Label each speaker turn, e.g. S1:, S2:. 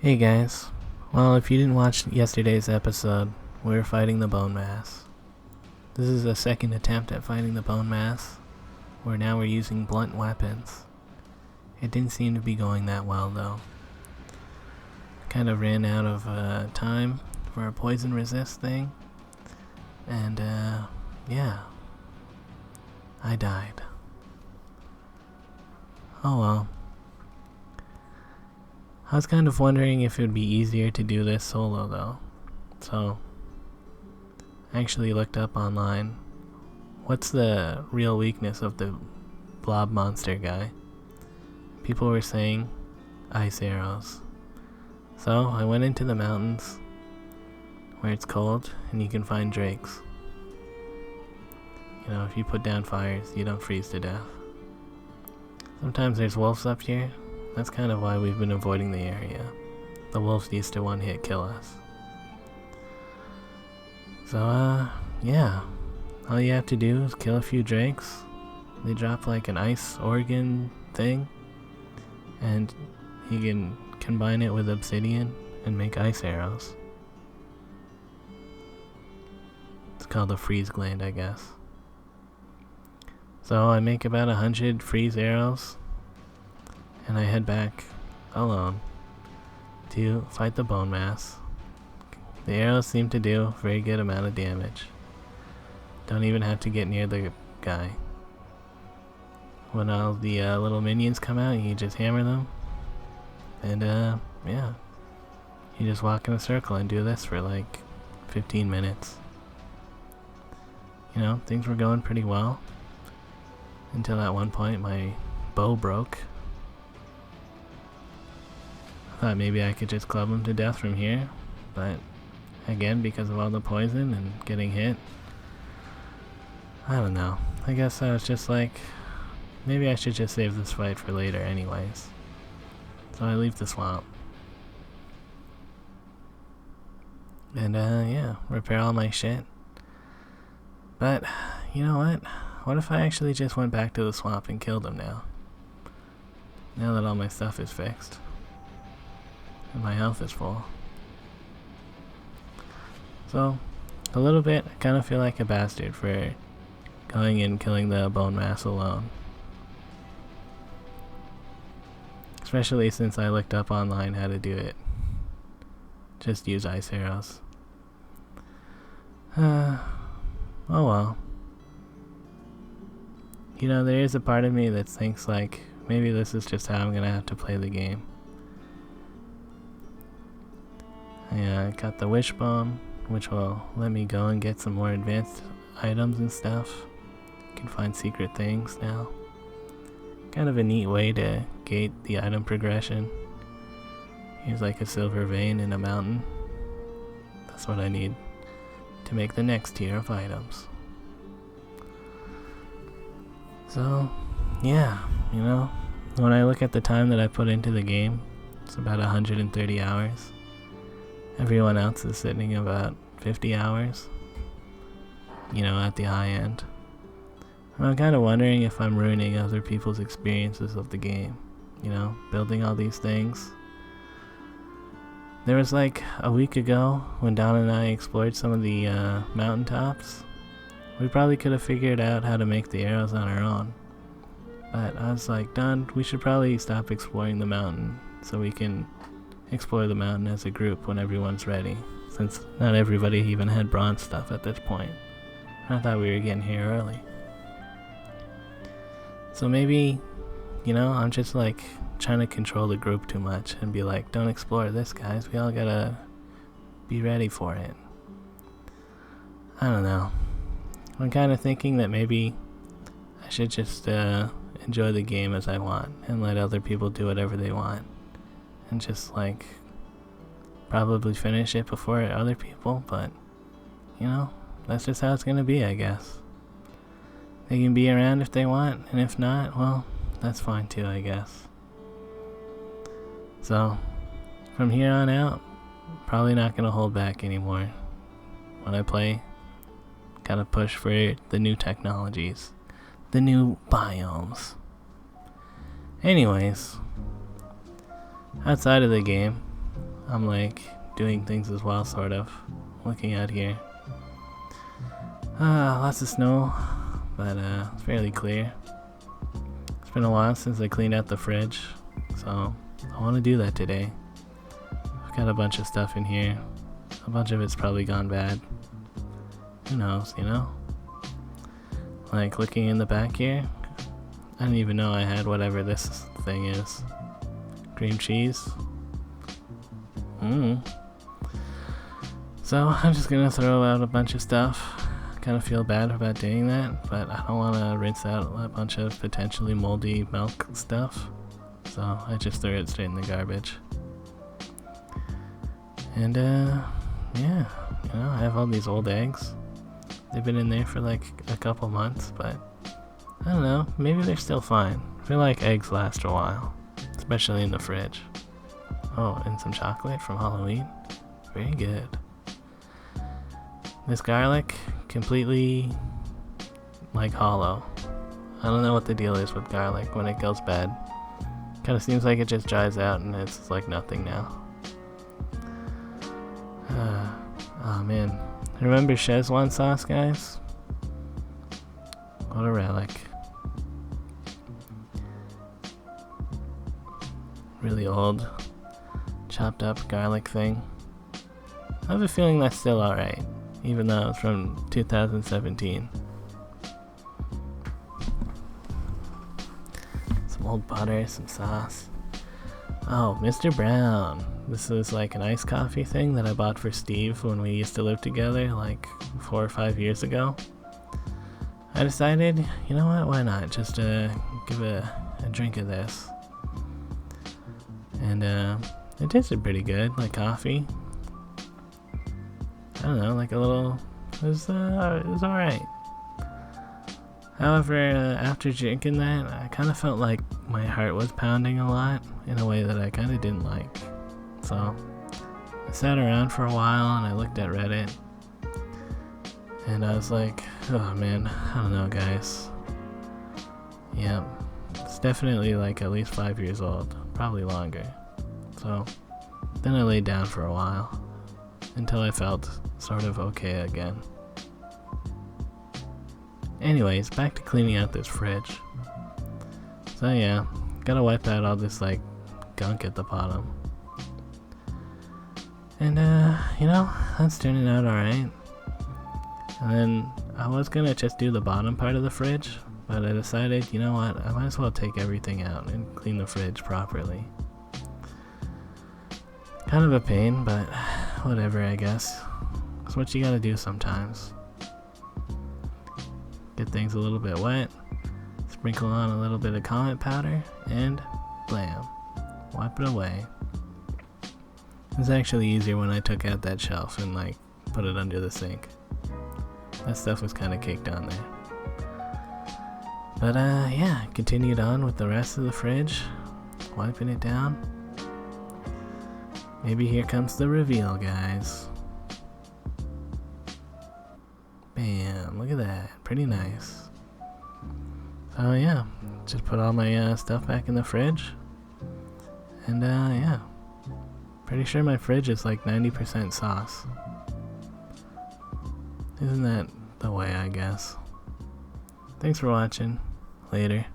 S1: Hey guys, well if you didn't watch yesterday's episode, we were fighting the Bonemass. This is a second attempt at fighting the Bonemass, where now we're using blunt weapons. It didn't seem to be going that well though. Kind of ran out of time for a poison resist thing, and yeah, I died. Oh well. I was kind of wondering if it would be easier to do this solo though, so I actually looked up online what's the real weakness of the blob monster guy. People were saying ice arrows. So I went into the mountains where it's cold and you can find drakes. You know, if you put down fires, you don't freeze to death. Sometimes there's wolves up here. That's kind of why we've been avoiding the area. The wolves used to one-hit kill us. So, yeah. All you have to do is kill a few drakes. They drop like an ice organ thing. And you can combine it with obsidian and make ice arrows. It's called a freeze gland, I guess. So I make about 100 freeze arrows. And I head back alone to fight the Bonemass. The arrows seem to do a very good amount of damage. Don't even have to get near the guy. When all the little minions come out, you just hammer them. And yeah. You just walk in a circle and do this for like 15 minutes. You know, things were going pretty well. Until at one point my bow broke. Thought maybe I could just club him to death from here, but again, because of all the poison and getting hit, I don't know. I guess I was just like, maybe I should just save this fight for later anyways. So I leave the swamp. And yeah, repair all my shit. But, you know what? What if I actually just went back to the swamp and killed him now? Now that all my stuff is fixed. And my health is full. So, a little bit, I kind of feel like a bastard for going and killing the Bonemass alone. Especially since I looked up online how to do it. Just use ice arrows. Oh well. You know, there is a part of me that thinks like, maybe this is just how I'm gonna have to play the game. I got the wishbone, which will let me go and get some more advanced items and stuff. You can find secret things now. Kind of a neat way to gate the item progression. Here's like a silver vein in a mountain. That's what I need to make the next tier of items. So, yeah, you know, when I look at the time that I put into the game, it's about 130 hours. Everyone else is sitting about 50 hours, you know, at the high end. And I'm kind of wondering if I'm ruining other people's experiences of the game, you know, building all these things. There was like a week ago when Don and I explored some of the mountaintops. We probably could have figured out how to make the arrows on our own. But I was like, Don, we should probably stop exploring the mountain so we can explore the mountain as a group when everyone's ready, since not everybody even had bronze stuff at this point. I thought we were getting here early. So maybe, you know, I'm just like trying to control the group too much and be like, don't explore this, guys. We all gotta be ready for it. I don't know. I'm kind of thinking that maybe I should just enjoy the game as I want and let other people do whatever they want. And just like probably finish it before other people, but you know, that's just how it's gonna be, I guess. They can be around if they want, and if not, well, that's fine too, I guess. So, from here on out, probably not gonna hold back anymore. When I play, gotta push for the new technologies, the new biomes. Anyways, outside of the game, I'm like doing things as well, sort of. Looking out here. Lots of snow, but it's fairly clear. It's been a while since I cleaned out the fridge, so I want to do that today. I've got a bunch of stuff in here. A bunch of it's probably gone bad. Who knows, you know? Like looking in the back here, I didn't even know I had whatever this thing is. Cream cheese. So I'm just gonna throw out a bunch of stuff. Kind of feel bad about doing that, but I don't want to rinse out a bunch of potentially moldy milk stuff. So I just threw it straight in the garbage. And yeah, you know, I have all these old eggs. They've been in there for like a couple months, but I don't know, maybe they're still fine. I feel like eggs last a while, especially in the fridge. Oh, and some chocolate from Halloween. Very good. This garlic, completely like hollow. I don't know what the deal is with garlic when it goes bad. Kind of seems like it just dries out and it's like nothing now. Oh man. Remember Szechuan sauce, guys? What a relic. Really old, chopped up garlic thing. I have a feeling that's still alright, even though it's from 2017. Some old butter, some sauce. Oh, Mr. Brown. This is like an iced coffee thing that I bought for Steve when we used to live together like 4 or 5 years ago. I decided, you know what, why not? Just give a drink of this. And it tasted pretty good, like coffee. I don't know, like a little, it was alright. However, after drinking that, I kind of felt like my heart was pounding a lot in a way that I kind of didn't like. So I sat around for a while and I looked at Reddit and I was like, oh man, I don't know, guys. Yeah, it's definitely like at least 5 years old, probably longer. So then I laid down for a while until I felt sort of okay again. Anyways, back to cleaning out this fridge. So yeah, gotta wipe out all this like gunk at the bottom. And you know, that's turning out alright. And then I was gonna just do the bottom part of the fridge, but I decided, you know what, I might as well take everything out and clean the fridge properly. Kind of a pain, but whatever, I guess. It's what you gotta do sometimes. Get things a little bit wet, sprinkle on a little bit of Comet powder, and blam, wipe it away. It was actually easier when I took out that shelf and like put it under the sink. That stuff was kind of caked on there. But yeah, continued on with the rest of the fridge, wiping it down. Maybe here comes the reveal, guys. Bam, look at that, pretty nice. So yeah, just put all my stuff back in the fridge. And yeah, pretty sure my fridge is like 90% sauce. Isn't that the way, I guess? Thanks for watching. Later.